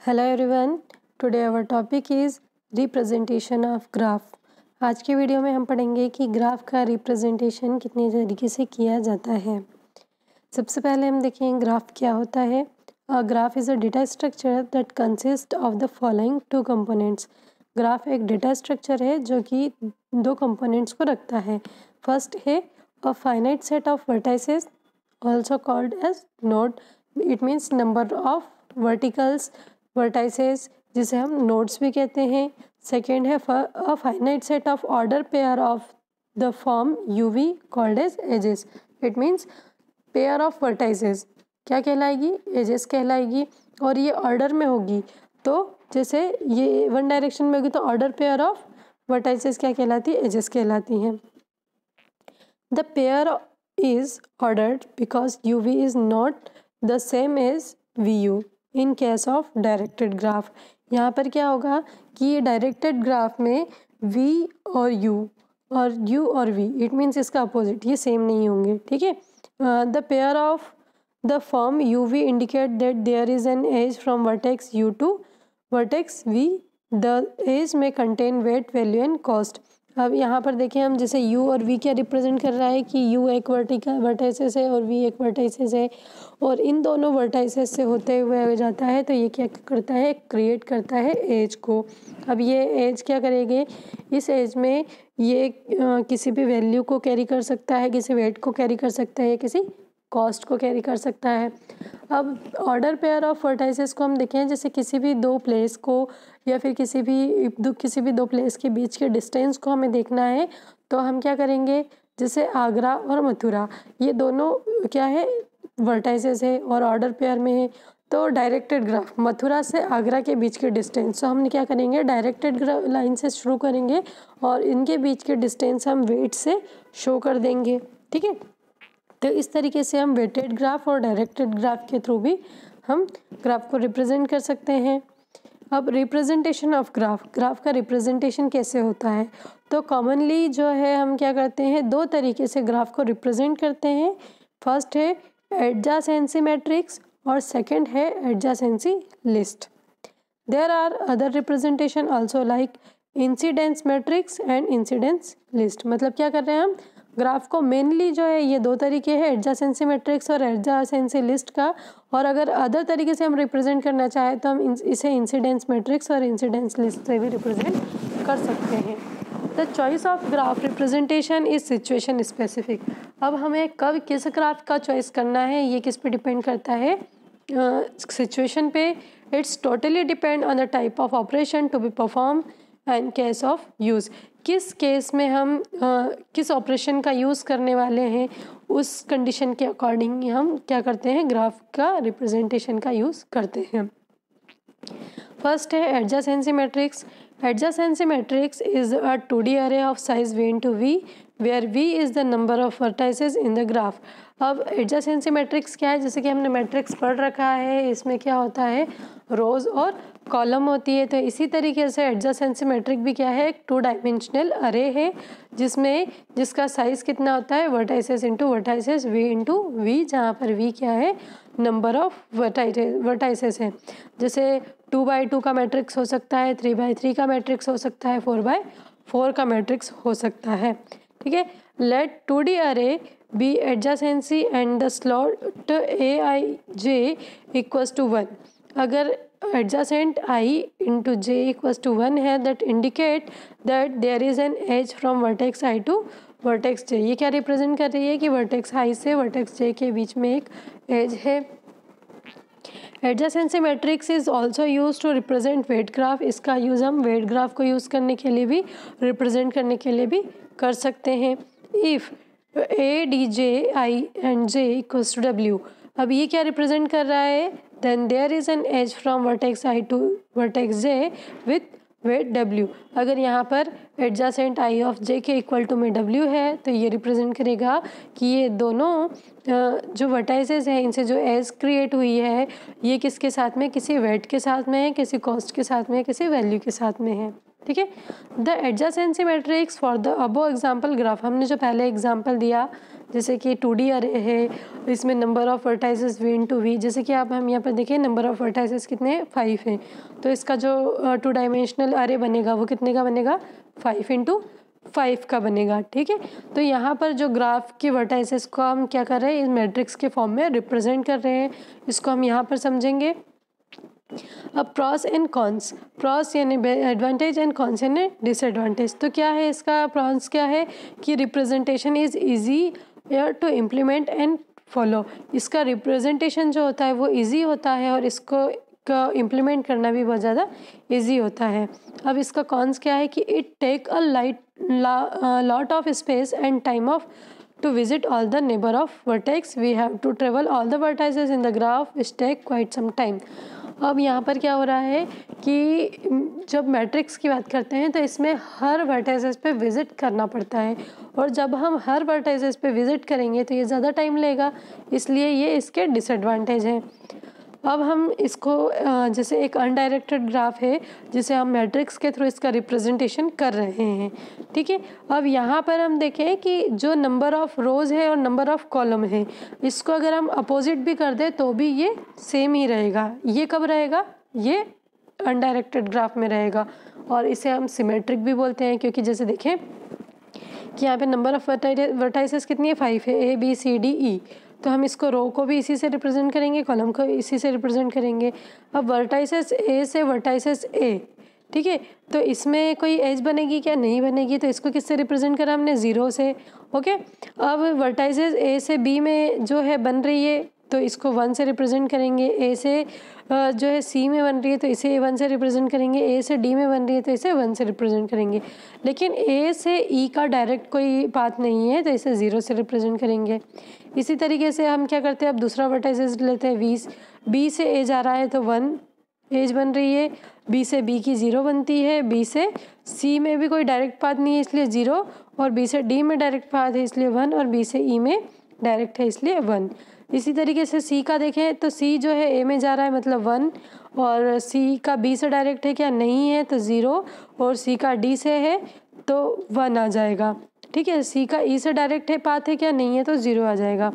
Hello everyone, today our topic is representation of graph. आज के video में हम पढ़ेंगे कि ग्राफ का रिप्रेजेंटेशन कितने तरीके से किया जाता है। सबसे पहले हम देखें ग्राफ क्या होता है। A graph is a data structure that consist of the following two components. Graph एक डेटा स्ट्रक्चर है जो कि दो कंपोनेंट्स को रखता है। फर्स्ट है a finite set of vertices also called as node. It means number of verticals vertices जिसे हम nodes भी कहते हैं। सेकेंड है a finite set of order pair of the form UV called as edges. It means pair of vertices क्या कहलाएगी, edges कहलाएगी। और ये order में होगी तो जैसे ये वन डायरेक्शन में होगी तो order pair of vertices क्या कहलाती है, edges कहलाती हैं। The pair is ordered because UV is not the same as VU in case of directed graph। यहाँ पर क्या होगा कि डायरेक्टेड ग्राफ में V और U और V इट मीन्स इसका अपोजिट, ये सेम नहीं होंगे, ठीक है। The pair of the form UV indicate that there is an edge from vertex U to vertex V। The edge में contain weight value and cost. अब यहाँ पर देखें हम, जैसे U और V क्या रिप्रेजेंट कर रहा है कि U एक वर्टाइसेस है और V एक वर्टाइसेस है, और इन दोनों वर्टाइसेस से होते हुए हो जाता है तो ये क्या करता है, क्रिएट करता है एज को। अब ये एज क्या करेंगे, इस एज में ये किसी भी वैल्यू को कैरी कर सकता है, किसी वेट को कैरी कर सकता है, किसी कॉस्ट को कैरी कर सकता है। अब ऑर्डर पेयर ऑफ वर्टाइसेस को हम देखें, जैसे किसी भी दो प्लेस को या फिर किसी भी दो प्लेस के बीच के डिस्टेंस को हमें देखना है तो हम क्या करेंगे, जैसे आगरा और मथुरा ये दोनों क्या है, वर्टाइसेस है और ऑर्डर पेयर में है। तो डायरेक्टेड ग्राफ मथुरा से आगरा के बीच के डिस्टेंस, तो हम क्या करेंगे, डायरेक्टेड लाइन से शुरू करेंगे और इनके बीच के डिस्टेंस हम वेट से शो कर देंगे, ठीक है। तो इस तरीके से हम वेटेड ग्राफ और डायरेक्टेड ग्राफ के थ्रू भी हम ग्राफ को रिप्रेजेंट कर सकते हैं। अब रिप्रेजेंटेशन ऑफ ग्राफ का रिप्रेजेंटेशन कैसे होता है, तो कॉमनली जो है हम क्या करते हैं, दो तरीके से ग्राफ को रिप्रेजेंट करते हैं। फर्स्ट है एडजासेंसी मैट्रिक्स और सेकंड है adjacency list. There are other representation also like incidence matrix and incidence list. मतलब क्या कर रहे हैं हम, ग्राफ को मेनली जो है ये दो तरीके हैं, एडजासेंसी मैट्रिक्स और एडजासेंसी लिस्ट का, और अगर अदर तरीके से हम रिप्रेजेंट करना चाहें तो हम इसे इंसिडेंस मैट्रिक्स और इंसिडेंस लिस्ट से भी रिप्रेजेंट कर सकते हैं। The choice of graph representation is situation specific. अब हमें कब किस ग्राफ का चॉइस करना है ये किस पे डिपेंड करता है, सिचुएशन पे। It's totally depend on the type of operation to be perform and case of use. किस केस में हम किस ऑपरेशन का यूज़ करने वाले हैं उस कंडीशन के अकॉर्डिंग हम क्या करते हैं, ग्राफ का रिप्रेजेंटेशन का यूज़ करते हैं। फर्स्ट है adjacency matrix. Adjacency matrix is a 2D array of size v into v where v is the number of vertices in the graph। अब एडजासेंसी मैट्रिक्स क्या है, जैसे कि हमने मैट्रिक्स पढ़ रखा है, इसमें क्या होता है, रोज और कॉलम होती है। तो इसी तरीके से एडजासेंसी मैट्रिक भी क्या है, एक 2 डायमेंशनल अरे है जिसका साइज कितना होता है, vertices into vertices v into v, जहाँ पर v क्या है, नंबर ऑफ वर्टाइसेस है। जैसे 2x2 का मैट्रिक्स हो सकता है, 3x3 का मैट्रिक्स हो सकता है, 4x4 का मैट्रिक्स हो सकता है, ठीक है। Let 2D array be adjacency and the slot aij equals to 1। अगर adjacent i into j equals to 1 है, that indicate that there is an edge from vertex i to vertex j। ये क्या represent कर रही है कि vertex i से vertex j के बीच में एक एज है। Adjacency matrix is also use to represent weight graph. इसका यूज़ हम वेट ग्राफ को यूज़ करने के लिए भी, रिप्रेजेंट करने के लिए भी कर सकते हैं। If a d j i and j equals to w, अब ये क्या रिप्रेजेंट कर रहा है, then there is an edge from vertex i to vertex j with weight w। अगर यहाँ पर एडजासेंट i ऑफ j के इक्वल टू में w है तो ये रिप्रेजेंट करेगा कि ये दोनों जो वर्टाइसेस हैं इनसे जो एज क्रिएट हुई है ये किसके साथ में, किसी वेट के साथ में है, किसी कॉस्ट के साथ में है, किसी वैल्यू के साथ में है, ठीक है। The adjacency matrix for the above example graph, हमने जो पहले एग्जाम्पल दिया जैसे कि 2D अरे है, इसमें number of vertices v into V, जैसे कि आप हम यहाँ पर देखें नंबर ऑफ वर्टाइसेस कितने 5 हैं, तो इसका जो 2 डायमेंशनल अरे बनेगा वो कितने का बनेगा 5 इंटू 5 का बनेगा। ठीक है, तो यहाँ पर जो ग्राफ के वर्टाइसेस को हम क्या कर रहे हैं, इस मैट्रिक्स के फॉर्म में रिप्रेजेंट कर रहे हैं, इसको हम यहाँ पर समझेंगे। अब प्रॉस एंड कॉन्स, प्रॉस यानी एडवांटेज एंड कॉन्स यानी डिसएडवांटेज। तो क्या है इसका प्रॉस, क्या है कि representation is easy to implement and follow, इसका रिप्रेजेंटेशन जो होता है वो ईजी होता है और इसको का इम्प्लीमेंट करना भी बहुत ज़्यादा ईजी होता है। अब इसका कॉन्स क्या है कि it take a lot of space and time of to visit all the neighbor of vertex, we have to travel all the vertices in the graph which take quite some time। अब यहाँ पर क्या हो रहा है कि जब matrix की बात करते हैं तो इसमें हर वर्टाइसेस पे विज़िट करना पड़ता है, और जब हम हर वर्टाइसेस पे विज़िट करेंगे तो ये ज़्यादा टाइम लेगा, इसलिए ये इसके डिसएडवांटेज हैं। अब हम इसको जैसे एक अनडायरेक्टेड ग्राफ है जिसे हम मैट्रिक्स के थ्रू इसका रिप्रेजेंटेशन कर रहे हैं। ठीक है, अब यहाँ पर हम देखें कि जो नंबर ऑफ रोज़ है और नंबर ऑफ कॉलम है, इसको अगर हम अपोजिट भी कर दें तो भी ये सेम ही रहेगा। ये कब रहेगा, ये अनडायरेक्टेड ग्राफ में रहेगा, और इसे हम सिमेट्रिक भी बोलते हैं, क्योंकि जैसे देखें कि यहाँ पे नंबर ऑफ वर्टाइसेस कितनी है 5 है, ABCDE, तो हम इसको रो को भी इसी से रिप्रेजेंट करेंगे, कॉलम को इसी से रिप्रेजेंट करेंगे। अब वर्टाइसेस A से वर्टाइसेस A, ठीक है, तो इसमें कोई एज बनेगी क्या, नहीं बनेगी, तो इसको किससे रिप्रेजेंट करा हमने 0 से। ओके, अब वर्टाइसेस A से B में जो है बन रही है तो इसको 1 से रिप्रेजेंट करेंगे, A से जो है C में बन रही है तो इसे 1 से रिप्रेजेंट करेंगे, A से D में बन रही है तो इसे 1 से रिप्रेजेंट करेंगे। लेकिन A से E का डायरेक्ट कोई पाथ नहीं है तो इसे 0 से रिप्रेजेंट करेंगे। इसी तरीके से हम क्या करते हैं, अब दूसरा वर्टाइसेस लेते हैं, B से A जा रहा है तो 1 एज बन रही है, B से B की 0 बनती है, B से C में भी कोई डायरेक्ट पाथ नहीं है इसलिए 0, और B से D में डायरेक्ट पाथ है इसलिए 1, और B से E में डायरेक्ट है इसलिए 1। इसी तरीके से C का देखें तो C जो है A में जा रहा है मतलब 1, और C का B से डायरेक्ट है क्या, नहीं है तो 0, और C का D से है तो 1 आ जाएगा। ठीक है, C का E से डायरेक्ट है पाथ है क्या, नहीं है तो 0 आ जाएगा।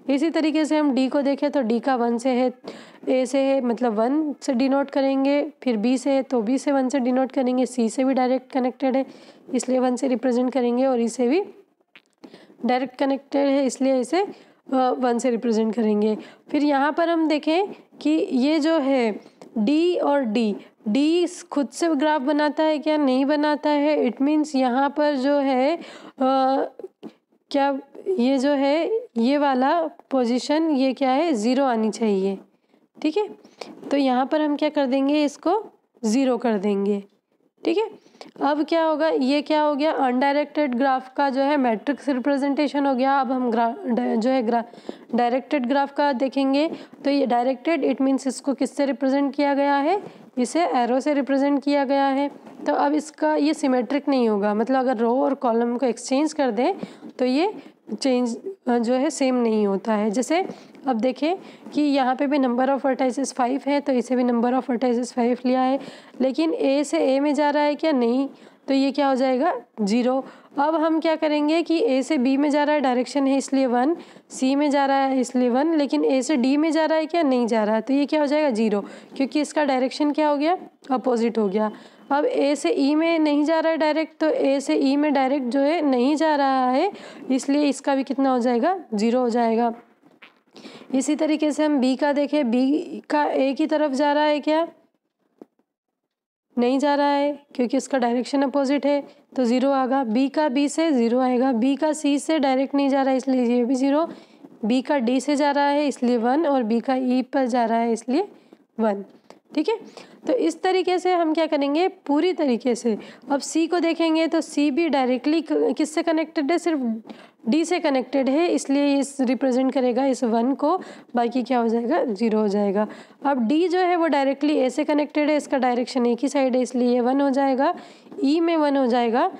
इसी तरीके से हम D को देखें तो D का 1 से है, A से है मतलब 1 से डिनोट करेंगे, फिर B से है तो B से 1 से डिनोट करेंगे, C से भी डायरेक्ट कनेक्टेड है इसलिए 1 से रिप्रेजेंट करेंगे, और E से भी डायरेक्ट कनेक्टेड है इसलिए इसे 1 से रिप्रेजेंट करेंगे। फिर यहाँ पर हम देखें कि ये जो है D और D खुद से ग्राफ बनाता है क्या, नहीं बनाता है। इट मीन्स यहाँ पर जो है क्या ये जो है ये वाला पोजीशन ये क्या है 0 आनी चाहिए। ठीक है, तो यहाँ पर हम क्या कर देंगे, इसको 0 कर देंगे। ठीक है, अब क्या होगा, ये क्या हो गया, अनडायरेक्टेड ग्राफ का जो है मैट्रिक्स रिप्रेजेंटेशन हो गया। अब हम डायरेक्टेड ग्राफ का देखेंगे तो ये डायरेक्टेड इट मीन्स इसको किससे रिप्रेजेंट किया गया है, इसे एरो से रिप्रेजेंट किया गया है। तो अब इसका ये सिमेट्रिक नहीं होगा, मतलब अगर रो और कॉलम को एक्सचेंज कर दें तो ये चेंज जो है सेम नहीं होता है। जैसे अब देखें कि यहाँ पे भी नंबर ऑफ वर्टाइसेस 5 है तो इसे भी नंबर ऑफ वर्टाइसेस 5 लिया है, लेकिन A से A में जा रहा है क्या, नहीं, तो ये क्या हो जाएगा 0। अब हम क्या करेंगे कि A से B में जा रहा है डायरेक्शन है इसलिए 1, C में जा रहा है इसलिए 1, लेकिन A से D में जा रहा है क्या, नहीं जा रहा है, तो ये क्या हो जाएगा 0, क्योंकि इसका डायरेक्शन क्या हो गया, अपोजिट हो गया। अब A से E में नहीं जा रहा है डायरेक्ट, तो A से E में डायरेक्ट जो है नहीं जा रहा है इसलिए इसका भी कितना हो जाएगा 0 हो जाएगा। इसी तरीके से हम B का देखें, B का A की तरफ जा रहा है क्या, नहीं जा रहा है क्योंकि इसका डायरेक्शन अपोजिट है तो 0 आएगा। B का B से 0 आएगा, B का C से डायरेक्ट नहीं जा रहा है इसलिए ये भी 0, B का D से जा रहा है इसलिए 1, और B का E पर जा रहा है इसलिए 1। ठीक है, तो इस तरीके से हम क्या करेंगे पूरी तरीके से। अब C को देखेंगे तो C भी डायरेक्टली किससे कनेक्टेड है, सिर्फ D से कनेक्टेड है इसलिए इस रिप्रेजेंट करेगा इस 1 को, बाकी क्या हो जाएगा 0 हो जाएगा। अब D जो है वो डायरेक्टली A से कनेक्टेड है, इसका डायरेक्शन एक ही साइड है इसलिए ये 1 हो जाएगा, E में 1 हो जाएगा।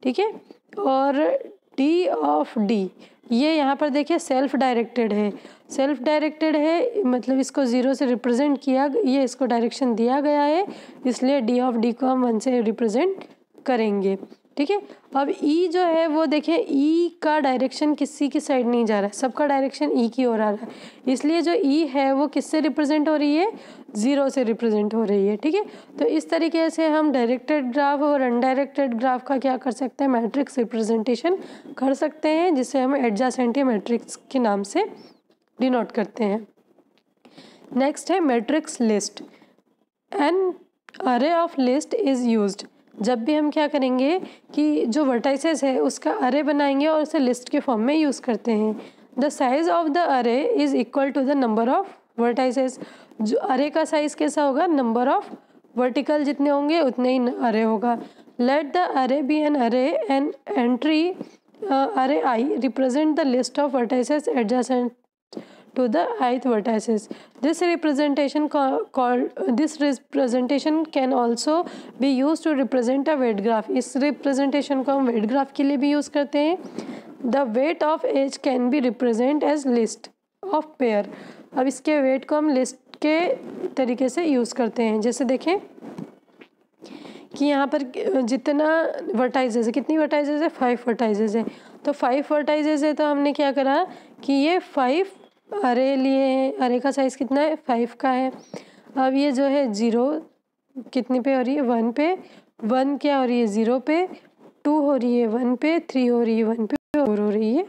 ठीक है, और D ऑफ D ये यहाँ पर देखिए सेल्फ डायरेक्टेड है, सेल्फ डायरेक्टेड है मतलब इसको 0 से रिप्रेजेंट किया, ये इसको डायरेक्शन दिया गया है इसलिए D ऑफ D को हम 1 से रिप्रेजेंट करेंगे। ठीक है, अब ई जो है वो देखें, ई का डायरेक्शन किसी की साइड नहीं जा रहा है, सबका डायरेक्शन ई की ओर आ रहा है, इसलिए जो ई है वो किससे रिप्रेजेंट हो रही है, 0 से रिप्रेजेंट हो रही है। ठीक है, तो इस तरीके से हम डायरेक्टेड ग्राफ और अनडायरेक्टेड ग्राफ का क्या कर सकते हैं, मैट्रिक्स रिप्रेजेंटेशन कर सकते हैं, जिसे हम एडजासेंट मैट्रिक्स के नाम से डिनोट करते हैं। नेक्स्ट है मैट्रिक्स लिस्ट। एन अरे ऑफ लिस्ट इज़ यूज्ड। जब भी हम क्या करेंगे कि जो वर्टाइसेस है उसका अरे बनाएंगे और उसे लिस्ट के फॉर्म में यूज़ करते हैं। The size of the array is equal to the number of vertices. जो अरे का साइज़ कैसा होगा, नंबर ऑफ वर्टिकल जितने होंगे उतने ही अरे होगा। लेट द अरे बी एन अरे एन एंट्री अरे I represent the list of vertices adjacent to the ith vertices. This representation can also be used to represent a weight graph. इस representation को हम weight graph के लिए भी use करते हैं। The weight of H can be represented as list of pair. अब इसके weight को हम list के तरीके से यूज़ करते हैं। जैसे देखें कि यहाँ पर जितना वर्टाइजेस है, कितनी वर्टाइजेस है, 5 वर्टाइजेस है। तो 5 वर्टाइजेस है तो हमने क्या करा कि ये 5 अरे लिए हैं, अरे का साइज़ कितना है, 5 का है। अब ये जो है 0 कितने पे हो रही है, 1 पे, 1 क्या हो रही है, 0 पे, 2 हो रही है 1 पे, 3 हो रही है 1 पे, 4 हो रही है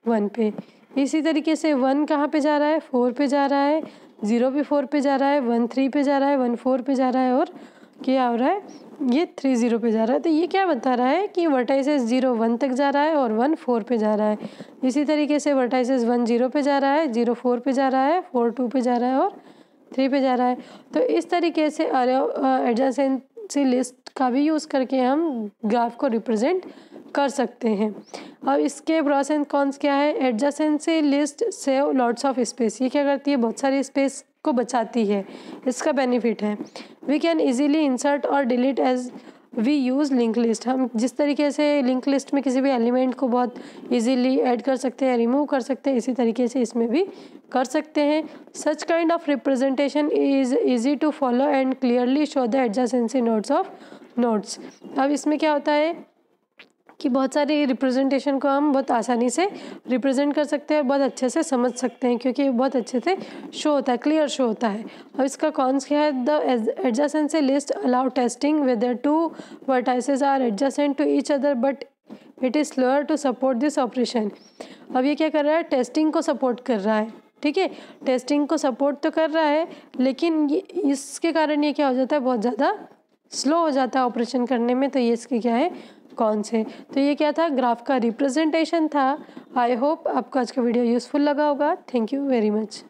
1 पे। इसी तरीके से 1 कहाँ पे जा रहा है, 4 पे जा रहा है, 0 भी 4 पे जा रहा है, 1 3 पे जा रहा है, 1 4 पे जा रहा है, और क्या हो रहा है, ये 3 0 पे जा रहा है। तो ये क्या बता रहा है कि वर्टाइसेस 0 1 तक जा रहा है और 1 4 पे जा रहा है। इसी तरीके से वर्टाइसेस 1 0 पे जा रहा है, 0 4 पे जा रहा है, 4 2 पे जा रहा है और 3 पे जा रहा है। तो इस तरीके से एडजेसेंसी लिस्ट का भी यूज़ करके हम ग्राफ को रिप्रेजेंट कर सकते हैं। अब इसके प्रोस एंड कॉन्स क्या है, adjacency list save lots of space. ये क्या करती है, बहुत सारी स्पेस को बचाती है। इसका बेनिफिट है वी कैन इजीली इंसर्ट और delete edge we use link list. हम जिस तरीके से लिंक लिस्ट में किसी भी एलिमेंट को बहुत इजीली ऐड कर सकते हैं, रिमूव कर सकते हैं, इसी तरीके से इसमें भी कर सकते हैं। Such kind of representation is easy to follow and clearly show the adjacency nodes of nodes. अब इसमें क्या होता है कि बहुत सारी रिप्रेजेंटेशन को हम बहुत आसानी से रिप्रेजेंट कर सकते हैं और बहुत अच्छे से समझ सकते हैं, क्योंकि बहुत अच्छे से शो होता है, क्लियर शो होता है। और इसका कॉन्स क्या है, the adjacency list allow testing whether 2 vertices are adjacent to each other but it is slower to support this operation. अब ये क्या कर रहा है, टेस्टिंग को सपोर्ट कर रहा है। ठीक है, टेस्टिंग को सपोर्ट तो कर रहा है, लेकिन इसके कारण ये क्या हो जाता है, बहुत ज़्यादा स्लो हो जाता है ऑपरेशन करने में। तो ये इसके क्या है, कौन से। तो ये क्या था, ग्राफ का रिप्रेजेंटेशन था। आई होप आपको आज का वीडियो यूज़फुल लगा होगा। Thank you very much.